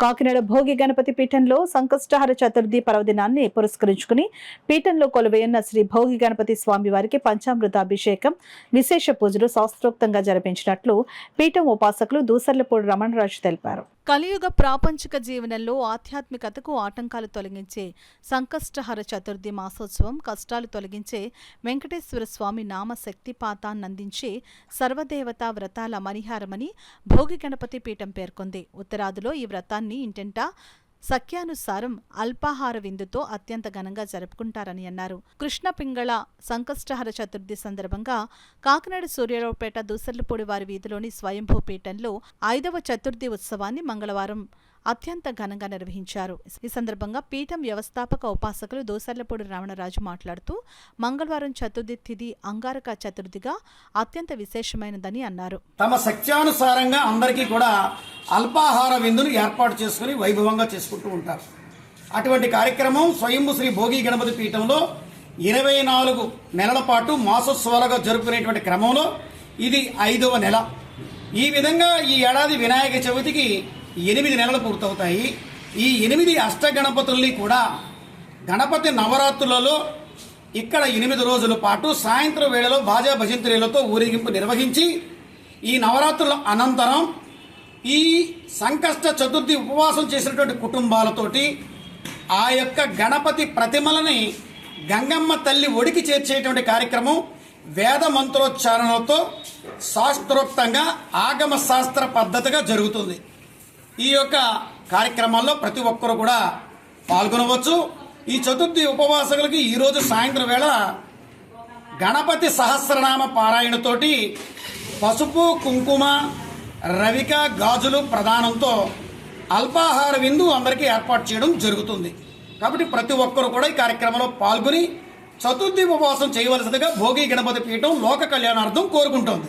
కాకినాడ భోగి గణపతి పీఠంలో సంకష్టహర చతుర్థి పర్వదినాన్ని పురస్కరించుకుని పీఠంలో కొలువైన శ్రీ భోగి గణపతి స్వామి వారికి పంచామృతాభిషేకం విశేష పూజలు శాస్త్రోక్తంగా జరిపించినట్లు పీఠం ఉపాసకులు దూసర్లపూడి రమణరాజు తెలిపారు. కలియుగ ప్రాపంచిక జీవనంలో ఆధ్యాత్మికతకు ఆటంకాలు తొలగించే సంకష్టహర చతుర్థి మాసోత్సవం, కష్టాలు తొలగించే వెంకటేశ్వర స్వామి నామ శక్తిపాతాన్నందించే సర్వదేవతా వ్రతాల మణిహారమని భోగి గణపతి పీఠం పేర్కొంది. ఉత్తరాదిలో ఈ వ్రతాన్ని ఇంటింటా సఖ్యానుసారం అల్పాహార విందుతో అత్యంత ఘనంగా జరుపుకుంటారని అన్నారు. కృష్ణ పింగళ సంకష్టహర చతుర్థి సందర్భంగా కాకినాడ సూర్యారావుపేట దూసర్లపూడి వారి వీధిలోని స్వయంభూ పీఠంలో 5వ చతుర్థి ఉత్సవాన్ని మంగళవారం అత్యంత ఘనంగా నిర్వహించారు. ఈ సందర్భంగా పీఠం వ్యవస్థాపక ఉపాసకులు దూసర్లపూడి రమణరాజు మాట్లాడుతూ మంగళవారం చతుర్థి తిథి అంగారక చతుర్థిగా అత్యంత విశేషమైనదని అన్నారు. తమ శక్త్యానుసారంగా అందరికీ కూడా అల్పాహార విందును ఏర్పాటు చేసుకుని వైభవంగా చేసుకుంటూ ఉంటారు. అటువంటి కార్యక్రమం స్వయంభూ శ్రీ భోగి గణపతి పీఠంలో 24 నెలల పాటు మాసోత్సవాలుగా జరుపుకునేటువంటి క్రమంలో ఇది 5వ నెల. ఈ విధంగా ఈ ఏడాది వినాయక చవితికి 8 నెలలు పూర్తవుతాయి. ఈ 8 అష్టగణపతుల్ని కూడా గణపతి నవరాత్రులలో ఇక్కడ 8 రోజుల పాటు సాయంత్రం వేళలో బాజా భజంత్రీలతో ఊరేగింపు నిర్వహించి ఈ నవరాత్రుల అనంతరం ఈ సంకష్ట చతుర్థి ఉపవాసం చేసినటువంటి కుటుంబాలతోటి ఆ యొక్క గణపతి ప్రతిమలని గంగమ్మ తల్లి ఒడికి చేర్చేటువంటి కార్యక్రమం వేద మంత్రోచ్చారణలతో శాస్త్రోక్తంగా ఆగమ శాస్త్ర పద్ధతిగా జరుగుతుంది. ఈ యొక్క కార్యక్రమాల్లో ప్రతి ఒక్కరూ కూడా పాల్గొనవచ్చు. ఈ చతుర్థి ఉపవాసకులకి ఈరోజు సాయంత్రం వేళ గణపతి సహస్రనామ పారాయణతోటి పసుపు, కుంకుమ, రవిక, గాజులు ప్రదానంతో అల్పాహార విందు అందరికీ ఏర్పాటు చేయడం జరుగుతుంది. కాబట్టి ప్రతి ఒక్కరూ కూడా ఈ కార్యక్రమంలో పాల్గొని చతుర్థి ఉపవాసం చేయవలసిందిగా భోగి గణపతి పీఠం లోక కళ్యాణార్థం కోరుకుంటోంది.